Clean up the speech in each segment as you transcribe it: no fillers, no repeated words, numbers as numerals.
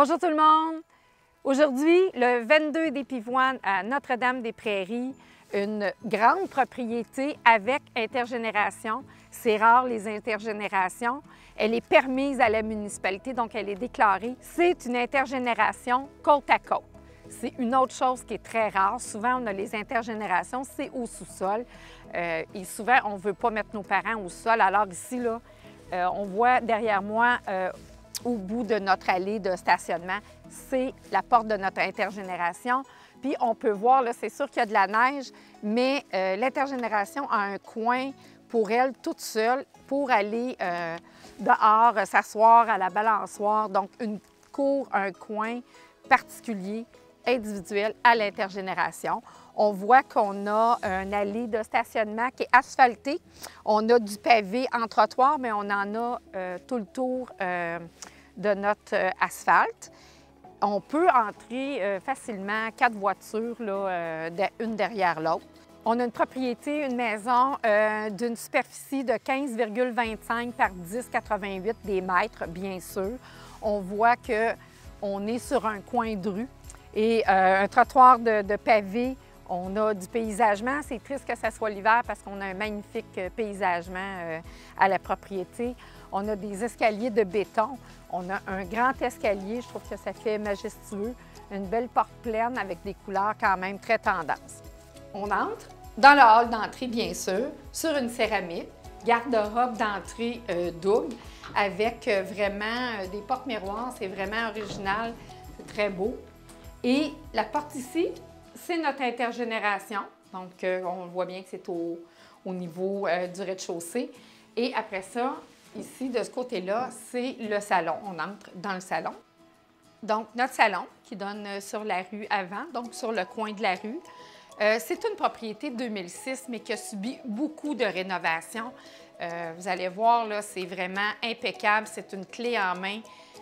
Bonjour tout le monde! Aujourd'hui, le 22 des Pivoines à Notre-Dame-des-Prairies, une grande propriété avec intergénération. C'est rare les intergénérations. Elle est permise à la municipalité, donc elle est déclarée. C'est une intergénération côte à côte. C'est une autre chose qui est très rare. Souvent, on a les intergénérations, c'est au sous-sol. Et souvent, on ne veut pas mettre nos parents au sol. Alors ici, là, on voit derrière moi, au bout de notre allée de stationnement, c'est la porte de notre intergénération. Puis on peut voir, là, c'est sûr qu'il y a de la neige, mais l'intergénération a un coin pour elle toute seule pour aller dehors, s'asseoir à la balançoire. Donc une cour, un coin particulier, individuel à l'intergénération. On voit qu'on a une allée de stationnement qui est asphaltée. On a du pavé en trottoir, mais on en a tout le tour de notre asphalte. On peut entrer facilement 4 voitures, là, une derrière l'autre. On a une propriété, une maison d'une superficie de 15,25 par 10,88 des mètres, bien sûr. On voit qu'on est sur un coin de rue et un trottoir de pavé. On a du paysagement. C'est triste que ce soit l'hiver parce qu'on a un magnifique paysagement à la propriété. On a des escaliers de béton. On a un grand escalier. Je trouve que ça fait majestueux. Une belle porte pleine avec des couleurs quand même très tendance. On entre dans le hall d'entrée, bien sûr, sur une céramique. Garde-robe d'entrée double avec vraiment des portes miroirs. C'est vraiment original. C'est très beau. Et la porte ici, c'est notre intergénération. Donc, on voit bien que c'est au niveau du rez-de-chaussée. Et après ça, ici, de ce côté-là, c'est le salon. On entre dans le salon. Donc, notre salon qui donne sur la rue avant, donc sur le coin de la rue. C'est une propriété de 2006, mais qui a subi beaucoup de rénovations. Vous allez voir, là, c'est vraiment impeccable. C'est une clé en main.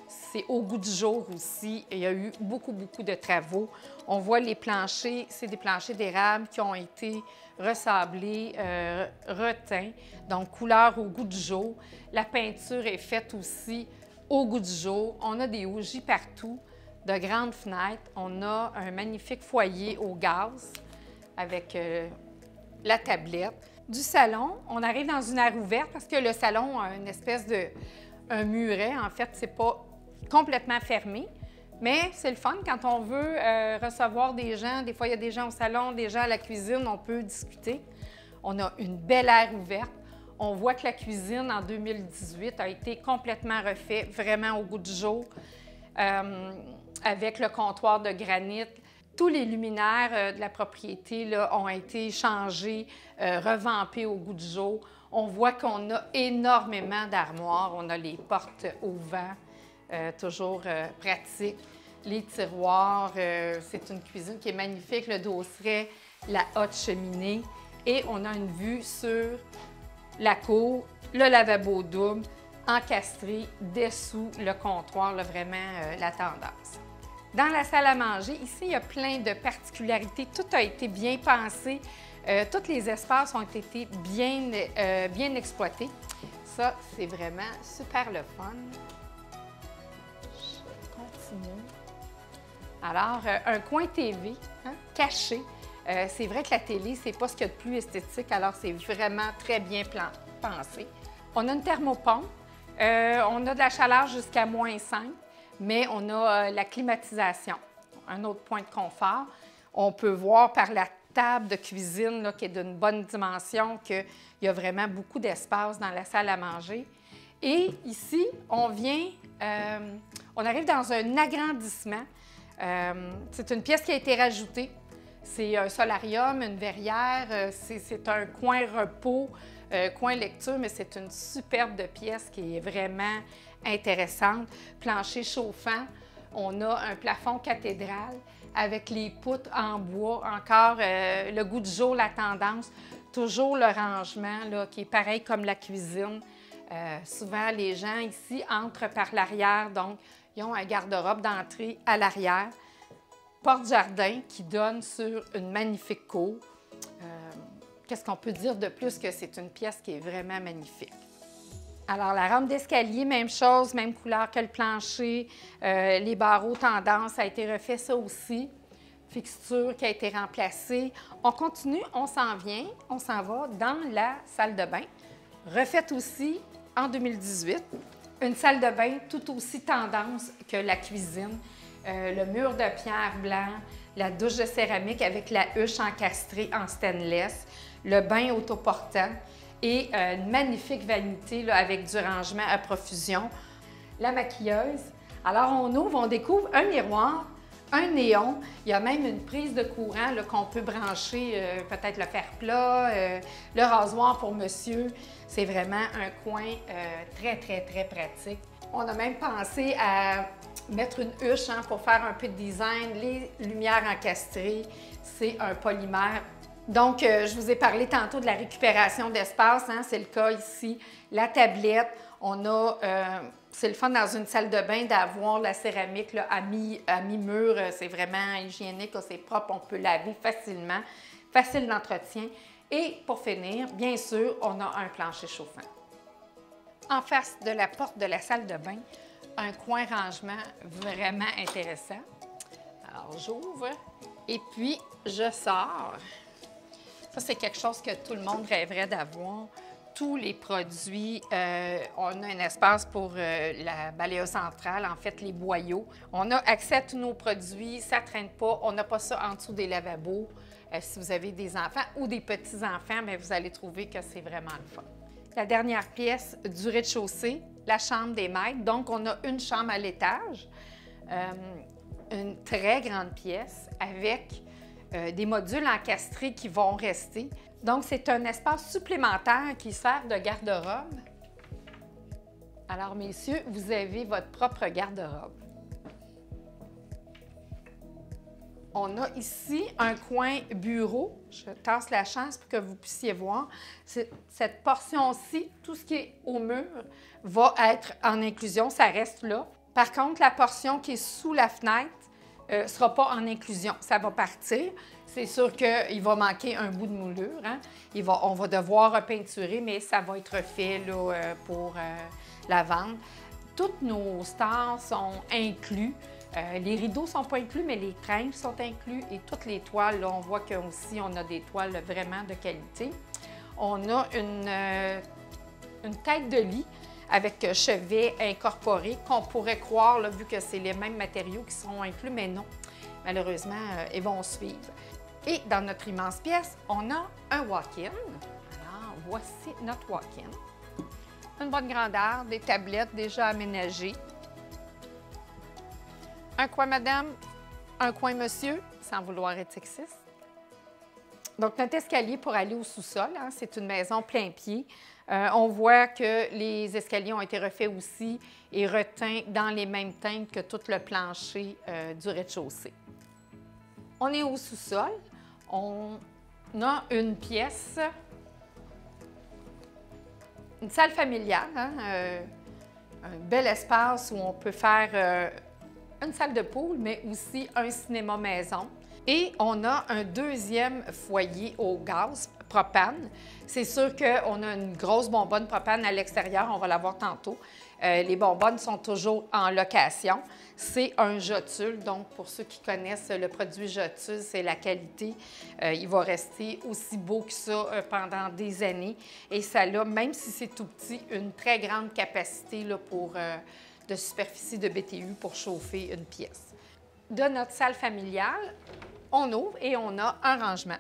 C'est au goût du jour aussi. Il y a eu beaucoup de travaux. On voit les planchers, c'est des planchers d'érable qui ont été ressablés, reteints, donc couleur au goût du jour. La peinture est faite aussi au goût du jour. On a des bougies partout, de grandes fenêtres. On a un magnifique foyer au gaz avec la tablette. Du salon, on arrive dans une aire ouverte parce que le salon a une espèce de muret. En fait, c'est pas complètement fermé, mais c'est le fun quand on veut recevoir des gens. Des fois, il y a des gens au salon, des gens à la cuisine, on peut discuter. On a une belle aire ouverte. On voit que la cuisine, en 2018, a été complètement refaite, vraiment au goût du jour, avec le comptoir de granit. Tous les luminaires de la propriété là, ont été changés, revampés au goût du jour. On voit qu'on a énormément d'armoires. On a les portes au vent, toujours pratique. Les tiroirs, c'est une cuisine qui est magnifique. Le dosseret, la haute cheminée. Et on a une vue sur la cour, le lavabo double, encastré dessous le comptoir, là, vraiment la tendance. Dans la salle à manger, ici, il y a plein de particularités. Tout a été bien pensé. Tous les espaces ont été bien exploités. Ça, c'est vraiment super le fun. Je continue. Alors, un coin TV, hein, caché. C'est vrai que la télé, c'est pas ce qu'il y a de plus esthétique, alors c'est vraiment très bien pensé. On a une thermopompe. On a de la chaleur jusqu'à -5. Mais on a la climatisation, un autre point de confort. On peut voir par la table de cuisine là, qui est d'une bonne dimension qu'il y a vraiment beaucoup d'espace dans la salle à manger. Et ici, on arrive dans un agrandissement. C'est une pièce qui a été rajoutée. C'est un solarium, une verrière, c'est un coin repos, coin lecture, mais c'est une superbe de pièce qui est vraiment intéressante. Plancher chauffant, on a un plafond cathédral avec les poutres en bois, encore le goût du jour, la tendance, toujours le rangement là, qui est pareil comme la cuisine. Souvent, les gens ici entrent par l'arrière, donc ils ont un garde-robe d'entrée à l'arrière. Porte-jardin qui donne sur une magnifique cour. Qu'est-ce qu'on peut dire de plus que c'est une pièce qui est vraiment magnifique? Alors, la rampe d'escalier, même chose, même couleur que le plancher. Les barreaux tendance a été refait, ça aussi. Fixture qui a été remplacée. On continue, on s'en vient, on s'en va dans la salle de bain, refaite aussi en 2018. Une salle de bain tout aussi tendance que la cuisine. Le mur de pierre blanc, la douche de céramique avec la huche encastrée en stainless, le bain autoportant et une magnifique vanité là, avec du rangement à profusion. La maquilleuse. Alors, on ouvre, on découvre un miroir, un néon. Il y a même une prise de courant qu'on peut brancher, peut-être le fer plat, le rasoir pour monsieur. C'est vraiment un coin très, très, très pratique. On a même pensé à mettre une huche pour faire un peu de design. Les lumières encastrées, c'est un polymère. Donc, je vous ai parlé tantôt de la récupération d'espace, c'est le cas ici. La tablette, on a, c'est le fun dans une salle de bain d'avoir la céramique là, à mi-mur, c'est vraiment hygiénique, c'est propre, on peut laver facilement, facile d'entretien. Et pour finir, bien sûr, on a un plancher chauffant. En face de la porte de la salle de bain, un coin rangement vraiment intéressant. Alors, j'ouvre et puis je sors. Ça, c'est quelque chose que tout le monde rêverait d'avoir. Tous les produits, on a un espace pour la balayeuse centrale, en fait, les boyaux. On a accès à tous nos produits, ça ne traîne pas. On n'a pas ça en dessous des lavabos. Si vous avez des enfants ou des petits-enfants, bien, vous allez trouver que c'est vraiment le fun. La dernière pièce du rez-de-chaussée, la chambre des maîtres. Donc, on a une chambre à l'étage, une très grande pièce avec des modules encastrés qui vont rester. Donc, c'est un espace supplémentaire qui sert de garde-robe. Alors, messieurs, vous avez votre propre garde-robe. On a ici un coin bureau. Je tasse la chance pour que vous puissiez voir. Cette portion-ci, tout ce qui est au mur, va être en inclusion, ça reste là. Par contre, la portion qui est sous la fenêtre ne sera pas en inclusion, ça va partir. C'est sûr qu'il va manquer un bout de moulure. On va devoir peinturer, mais ça va être fait là, pour la vente. Toutes nos stars sont inclus. Les rideaux ne sont pas inclus, mais les tringles sont inclus et toutes les toiles, là, on voit qu'aussi on a des toiles vraiment de qualité. On a une tête de lit avec chevet incorporé qu'on pourrait croire, là, vu que c'est les mêmes matériaux qui seront inclus, mais non. Malheureusement, ils vont suivre. Et dans notre immense pièce, on a un walk-in. Alors, voici notre walk-in. Une bonne grandeur, des tablettes déjà aménagées. Un coin madame, un coin monsieur, sans vouloir être sexiste. Donc, notre escalier pour aller au sous-sol, c'est une maison plein pied. On voit que les escaliers ont été refaits aussi et reteints dans les mêmes teintes que tout le plancher du rez-de-chaussée. On est au sous-sol. On a une pièce, une salle familiale, un bel espace où on peut faire une salle de pool, mais aussi un cinéma maison. Et on a un deuxième foyer au gaz propane. C'est sûr qu'on a une grosse bonbonne propane à l'extérieur, on va la voir tantôt. Les bonbonnes sont toujours en location. C'est un Jotule, donc pour ceux qui connaissent le produit Jotule, c'est la qualité. Il va rester aussi beau que ça pendant des années. Et ça a, même si c'est tout petit, une très grande capacité là, de superficie de BTU pour chauffer une pièce. De notre salle familiale, on ouvre et on a un rangement.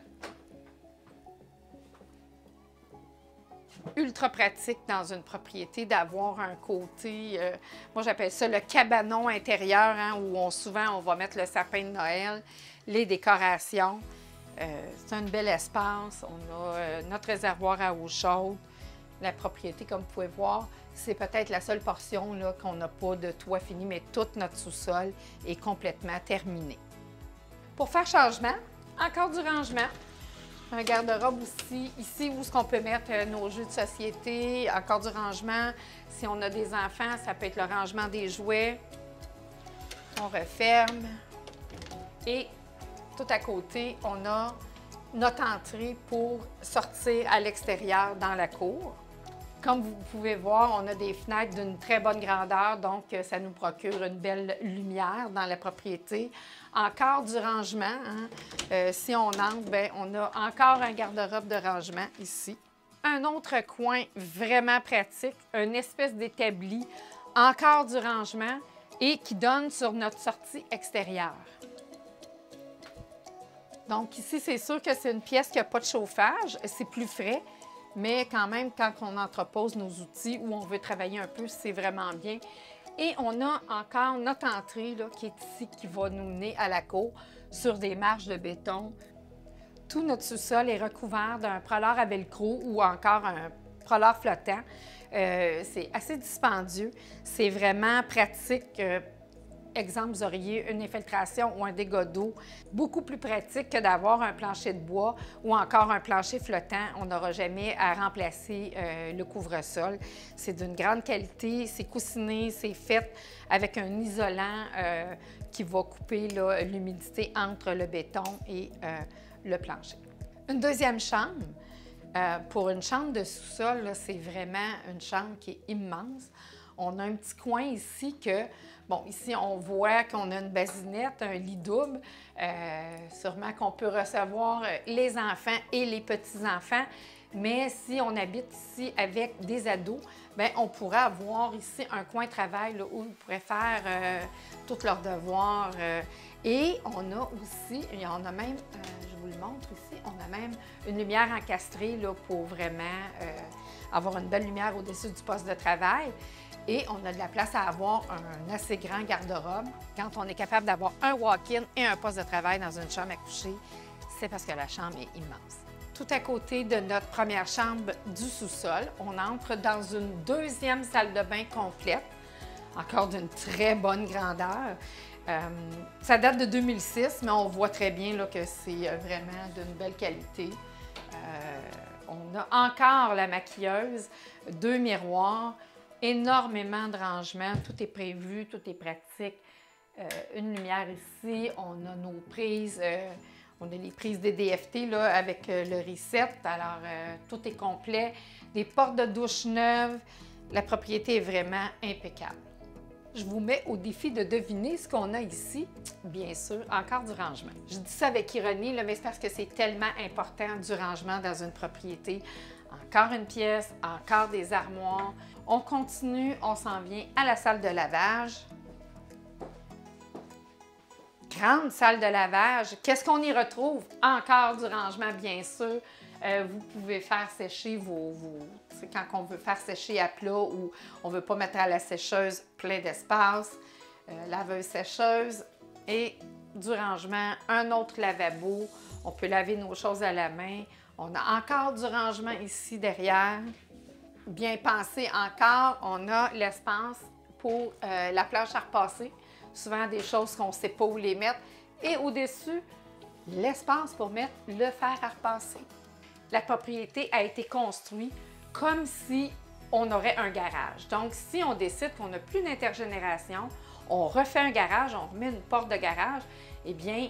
Ultra pratique dans une propriété d'avoir un côté, moi j'appelle ça le cabanon intérieur, où souvent on va mettre le sapin de Noël, les décorations. C'est un bel espace. On a notre réservoir à eau chaude. La propriété, comme vous pouvez voir, c'est peut-être la seule portion qu'on n'a pas de toit fini, mais tout notre sous-sol est complètement terminé. Pour faire changement, encore du rangement. Un garde-robe aussi, ici où on peut mettre nos jeux de société, encore du rangement. Si on a des enfants, ça peut être le rangement des jouets. On referme. Et tout à côté, on a notre entrée pour sortir à l'extérieur dans la cour. Comme vous pouvez voir, on a des fenêtres d'une très bonne grandeur, donc ça nous procure une belle lumière dans la propriété. Encore du rangement, hein? Si on entre, bien, on a encore un garde-robe de rangement ici. Un autre coin vraiment pratique, une espèce d'établi, encore du rangement et qui donne sur notre sortie extérieure. Donc ici, c'est sûr que c'est une pièce qui n'a pas de chauffage, c'est plus frais, mais quand même, quand on entrepose nos outils ou on veut travailler un peu, c'est vraiment bien. Et on a encore notre entrée là, qui est ici, qui va nous mener à la cour sur des marches de béton. Tout notre sous-sol est recouvert d'un prolard à velcro ou encore un prolard flottant. C'est assez dispendieux. C'est vraiment pratique. Exemple, vous auriez une infiltration ou un dégât d'eau, beaucoup plus pratique que d'avoir un plancher de bois ou encore un plancher flottant. On n'aura jamais à remplacer le couvre-sol. C'est d'une grande qualité, c'est coussiné, c'est fait avec un isolant qui va couper l'humidité entre le béton et le plancher. Une deuxième chambre. Pour une chambre de sous-sol, c'est vraiment une chambre qui est immense. On a un petit coin ici que, bon, ici, on voit qu'on a une basinette, un lit double. Sûrement qu'on peut recevoir les enfants et les petits-enfants. Mais si on habite ici avec des ados, bien, on pourrait avoir ici un coin de travail là, où ils pourraient faire tous leurs devoirs. Et on a aussi, on a même, je vous le montre ici, on a même une lumière encastrée là, pour vraiment avoir une belle lumière au-dessus du poste de travail. Et on a de la place à avoir un assez grand garde-robe. Quand on est capable d'avoir un walk-in et un poste de travail dans une chambre à coucher, c'est parce que la chambre est immense. Tout à côté de notre première chambre du sous-sol, on entre dans une deuxième salle de bain complète, encore d'une très bonne grandeur. Ça date de 2006, mais on voit très bien là, que c'est vraiment d'une belle qualité. On a encore la maquilleuse, 2 miroirs, énormément de rangements, tout est prévu, tout est pratique. Une lumière ici, on a nos prises, on a les prises DDFT là, avec le reset, alors tout est complet. Des portes de douche neuves, la propriété est vraiment impeccable. Je vous mets au défi de deviner ce qu'on a ici. Bien sûr, encore du rangement. Je dis ça avec ironie, là, mais c'est parce que c'est tellement important du rangement dans une propriété. Encore une pièce, encore des armoires. On continue, on s'en vient à la salle de lavage. Grande salle de lavage. Qu'est-ce qu'on y retrouve? Encore du rangement, bien sûr. Vous pouvez faire sécher c'est quand on veut faire sécher à plat ou on ne veut pas mettre à la sécheuse plein d'espace. Laveuse sécheuse et du rangement, un autre lavabo. On peut laver nos choses à la main. On a encore du rangement ici derrière. Bien pensé encore, on a l'espace pour la planche à repasser. Souvent des choses qu'on ne sait pas où les mettre. Et au-dessus, l'espace pour mettre le fer à repasser. La propriété a été construite comme si on aurait un garage. Donc, si on décide qu'on n'a plus d'intergénération, on refait un garage, on remet une porte de garage, eh bien,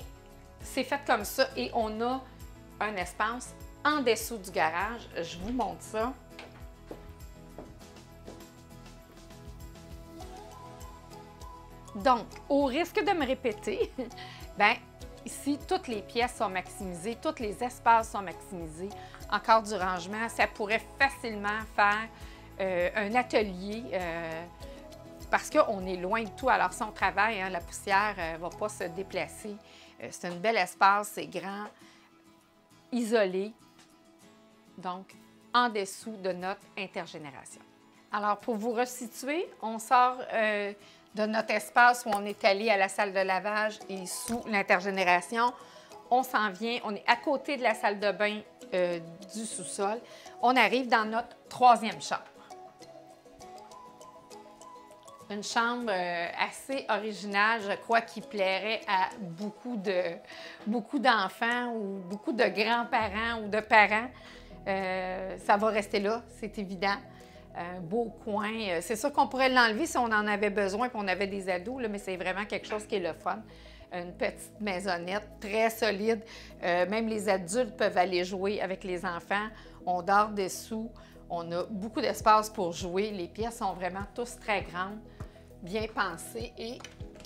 c'est fait comme ça et on a un espace en dessous du garage. Je vous montre ça. Donc, au risque de me répéter, bien, ici, toutes les pièces sont maximisées, tous les espaces sont maximisés. Encore du rangement, ça pourrait facilement faire un atelier parce qu'on est loin de tout. Alors, si on travaille, hein, la poussière ne va pas se déplacer. C'est un bel espace, c'est grand, isolé, donc en dessous de notre intergénération. Alors, pour vous resituer, on sort de notre espace où on est allé à la salle de lavage et sous l'intergénération. On s'en vient, on est à côté de la salle de bain du sous-sol. On arrive dans notre troisième chambre. Une chambre assez originale, je crois, qui plairait à beaucoup d'enfants ou beaucoup de grands-parents ou de parents. Ça va rester là, c'est évident. Un beau coin. C'est sûr qu'on pourrait l'enlever si on en avait besoin et qu'on avait des ados, là, mais c'est vraiment quelque chose qui est le fun. Une petite maisonnette très solide. Même les adultes peuvent aller jouer avec les enfants. On dort dessous. On a beaucoup d'espace pour jouer. Les pièces sont vraiment tous très grandes, bien pensées. Et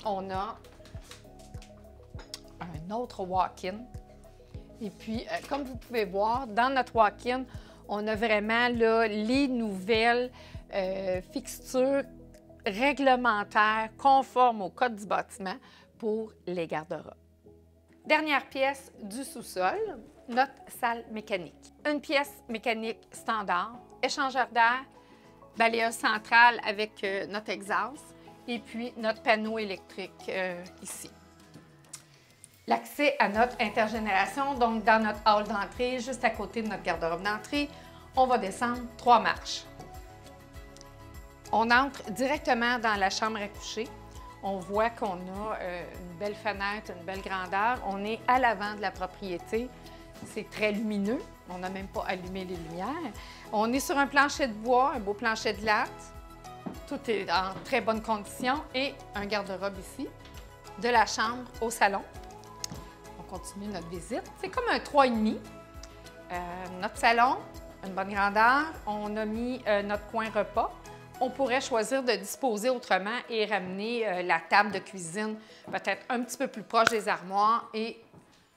on a un autre walk-in. Et puis, comme vous pouvez voir, dans notre walk-in, on a vraiment là, les nouvelles fixtures réglementaires conformes au code du bâtiment pour les garde-robes. Dernière pièce du sous-sol, notre salle mécanique. Une pièce mécanique standard, échangeur d'air, balayeur central avec notre exhaust et puis notre panneau électrique ici. L'accès à notre intergénération, donc dans notre hall d'entrée, juste à côté de notre garde-robe d'entrée, on va descendre 3 marches. On entre directement dans la chambre à coucher. On voit qu'on a une belle fenêtre, une belle grandeur. On est à l'avant de la propriété. C'est très lumineux. On n'a même pas allumé les lumières. On est sur un plancher de bois, un beau plancher de latte. Tout est en très bonne condition et un garde-robe ici. De la chambre au salon. On continue notre visite. C'est comme un 3,5. Notre salon, une bonne grandeur. On a mis notre coin repas. On pourrait choisir de disposer autrement et ramener la table de cuisine peut-être un petit peu plus proche des armoires et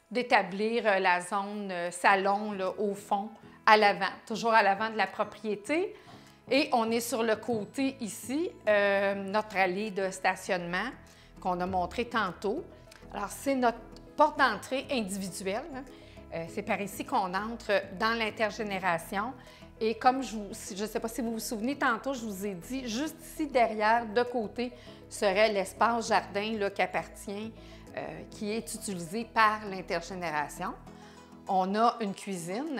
d'établir la zone salon là, au fond, à l'avant, toujours à l'avant de la propriété. Et on est sur le côté ici, notre allée de stationnement qu'on a montré tantôt. Alors, c'est notre porte d'entrée individuelle. Hein. C'est par ici qu'on entre dans l'intergénération. Et comme je ne sais pas si vous vous souvenez, tantôt, je vous ai dit, juste ici derrière, de côté, serait l'espace jardin là, qui est utilisé par l'intergénération. On a une cuisine,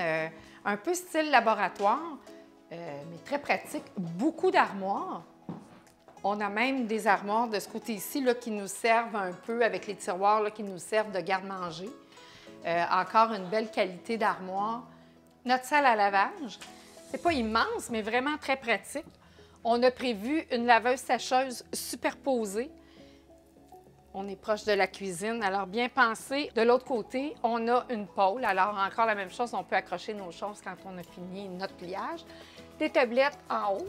un peu style laboratoire, mais très pratique. Beaucoup d'armoires. On a même des armoires de ce côté-ci là, qui nous servent un peu, avec les tiroirs là, qui nous servent de garde-manger. Encore une belle qualité d'armoire. Notre salle à lavage. C'est pas immense, mais vraiment très pratique. On a prévu une laveuse-sécheuse superposée. On est proche de la cuisine, alors bien pensé. De l'autre côté, on a une pôle. Alors encore la même chose, on peut accrocher nos choses quand on a fini notre pliage. Des tablettes en haut,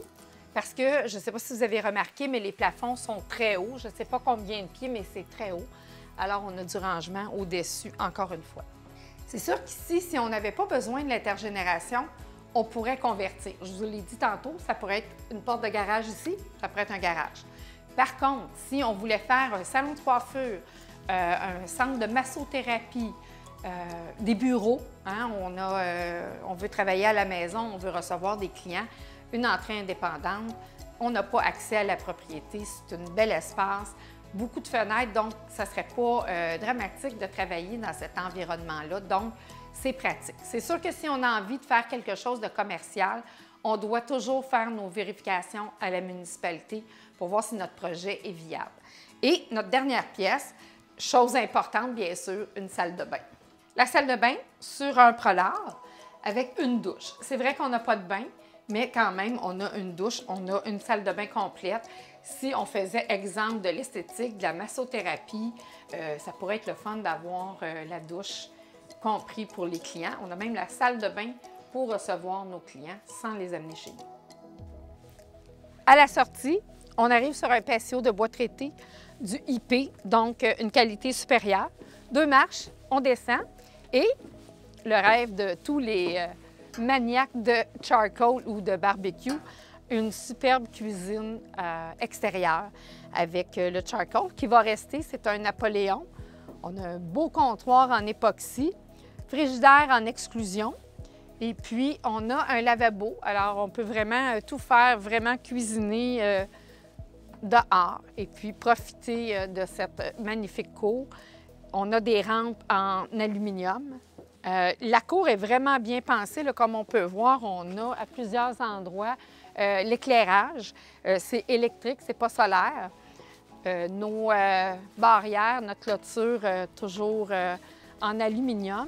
parce que je ne sais pas si vous avez remarqué, mais les plafonds sont très hauts. Je ne sais pas combien de pieds, mais c'est très haut. Alors on a du rangement au-dessus, encore une fois. C'est sûr qu'ici, si on n'avait pas besoin de l'intergénération, on pourrait convertir. Je vous l'ai dit tantôt, ça pourrait être une porte de garage ici, ça pourrait être un garage. Par contre, si on voulait faire un salon de coiffure, un centre de massothérapie, des bureaux, hein, on veut travailler à la maison, on veut recevoir des clients, une entrée indépendante, on n'a pas accès à la propriété, c'est un bel espace, beaucoup de fenêtres, donc ça ne serait pas dramatique de travailler dans cet environnement-là. Donc, c'est pratique. C'est sûr que si on a envie de faire quelque chose de commercial, on doit toujours faire nos vérifications à la municipalité pour voir si notre projet est viable. Et notre dernière pièce, chose importante, bien sûr, une salle de bain. La salle de bain sur un prolard avec une douche. C'est vrai qu'on n'a pas de bain, mais quand même, on a une douche, on a une salle de bain complète. Si on faisait exemple de l'esthétique, de la massothérapie, ça pourrait être le fun d'avoir la douche compris pour les clients. On a même la salle de bain pour recevoir nos clients sans les amener chez nous. À la sortie, on arrive sur un patio de bois traité du IP, donc une qualité supérieure. 2 marches, on descend et le rêve de tous les maniaques de charcoal ou de barbecue, une superbe cuisine extérieure avec le charcoal qui va rester, c'est un Napoléon. On a un beau comptoir en époxy, frigidaire en exclusion et puis on a un lavabo. Alors on peut vraiment tout faire, vraiment cuisiner dehors et puis profiter de cette magnifique cour. On a des rampes en aluminium. La cour est vraiment bien pensée. Là, comme on peut voir, on a à plusieurs endroits l'éclairage. C'est électrique, c'est pas solaire. Nos barrières, notre clôture, toujours en aluminium.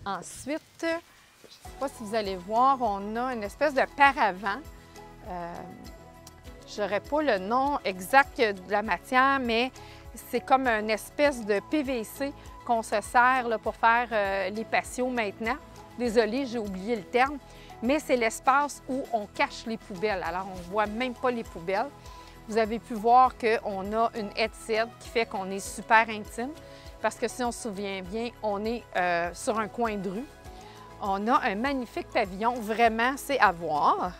Ensuite, je ne sais pas si vous allez voir, on a une espèce de paravent. Je n'aurais pas le nom exact de la matière, mais c'est comme une espèce de PVC qu'on se sert là, pour faire les patios maintenant. Désolée, j'ai oublié le terme. mais c'est l'espace où on cache les poubelles. Alors, on ne voit même pas les poubelles. Vous avez pu voir qu'on a une headset qui fait qu'on est super intime, parce que si on se souvient bien, on est sur un coin de rue. On a un magnifique pavillon, vraiment, c'est à voir.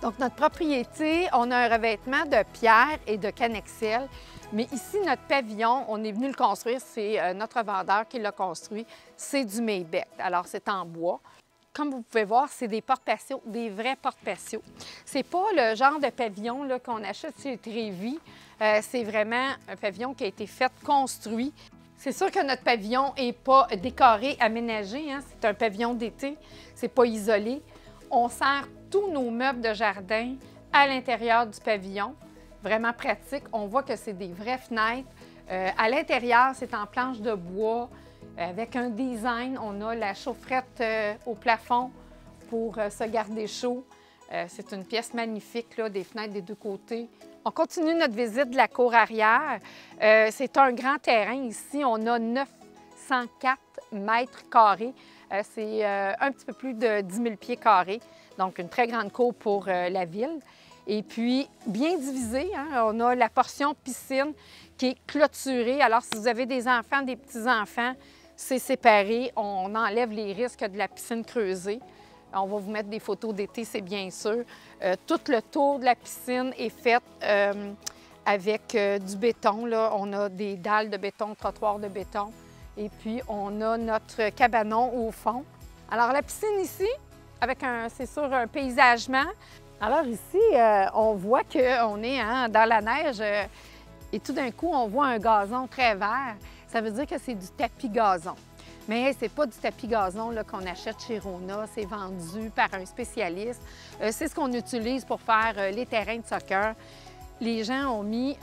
Donc, notre propriété, on a un revêtement de pierre et de cannexel. Mais ici, notre pavillon, on est venu le construire, c'est notre vendeur qui l'a construit. C'est du Maybach, alors c'est en bois. Comme vous pouvez voir, c'est des porte-patios, des vrais porte-patios. C'est pas le genre de pavillon qu'on achète chez Trévis. C'est vraiment un pavillon qui a été fait, construit. C'est sûr que notre pavillon n'est pas décoré, aménagé. Hein? C'est un pavillon d'été, c'est pas isolé. On sert tous nos meubles de jardin à l'intérieur du pavillon. Vraiment pratique. On voit que c'est des vraies fenêtres. À l'intérieur, c'est en planche de bois avec un design. On a la chaufferette au plafond pour se garder chaud. C'est une pièce magnifique, là, des fenêtres des deux côtés. On continue notre visite de la cour arrière. C'est un grand terrain ici. On a 904 mètres carrés. C'est un petit peu plus de 10 000 pieds carrés. Donc, une très grande cour pour la ville. Et puis, bien divisé, hein? On a la portion piscine qui est clôturée. Alors, si vous avez des enfants, des petits-enfants, c'est séparé. On enlève les risques de la piscine creusée. On va vous mettre des photos d'été, c'est bien sûr. Tout le tour de la piscine est fait avec du béton. Là. On a des dalles de béton, trottoirs de béton. Et puis, on a notre cabanon au fond. Alors, la piscine ici, avec c'est sûr, un paysagement. Alors ici, on voit qu'on est dans la neige et tout d'un coup, on voit un gazon très vert. Ça veut dire que c'est du tapis gazon. Mais ce n'est pas du tapis gazon qu'on achète chez Rona, c'est vendu par un spécialiste. C'est ce qu'on utilise pour faire les terrains de soccer. Les gens ont mis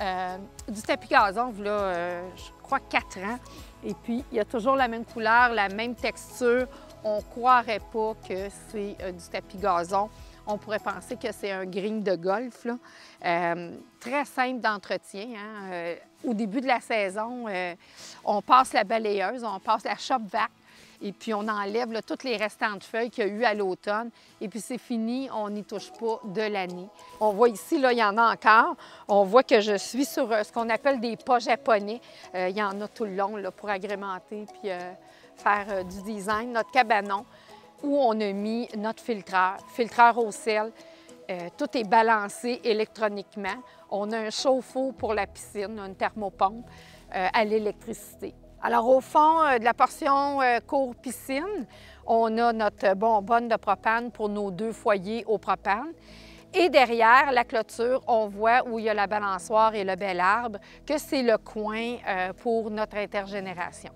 du tapis gazon, là, je crois, 4 ans. Et puis, il y a toujours la même couleur, la même texture. On ne croirait pas que c'est du tapis gazon. On pourrait penser que c'est un green de golf, là. Très simple d'entretien. Hein? Au début de la saison, on passe la balayeuse, on passe la shop vac, et puis on enlève là, tous les restants de feuilles qu'il y a eu à l'automne. Et puis c'est fini, on n'y touche pas de l'année. On voit ici, là, il y en a encore. On voit que je suis sur ce qu'on appelle des pas japonais. Il y en a tout le long là, pour agrémenter puis faire du design. Notre cabanon, où on a mis notre filtreur au sel. Tout est balancé électroniquement. On a un chauffe-eau pour la piscine, une thermopompe à l'électricité. Alors, au fond de la portion cour piscine, on a notre bonbonne de propane pour nos 2 foyers au propane. Et derrière la clôture, on voit où il y a la balançoire et le bel arbre, que c'est le coin pour notre intergénération.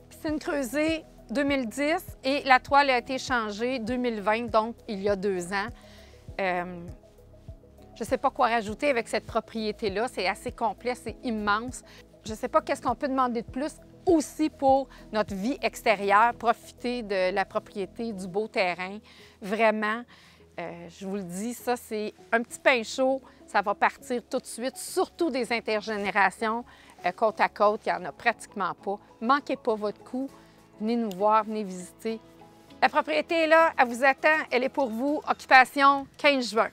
Piscine creusée 2010 et la toile a été changée 2020, donc il y a 2 ans. Je ne sais pas quoi rajouter avec cette propriété-là. C'est assez complet, c'est immense. Je ne sais pas qu'est-ce qu'on peut demander de plus aussi pour notre vie extérieure, profiter de la propriété, du beau terrain. Vraiment, je vous le dis, ça, c'est un petit pain chaud. Ça va partir tout de suite, surtout des intergénérations côte à côte. Il n'y en a pratiquement pas. Manquez pas votre coup. Venez nous voir, venez visiter. La propriété est là, elle vous attend, elle est pour vous. Occupation 15 juin.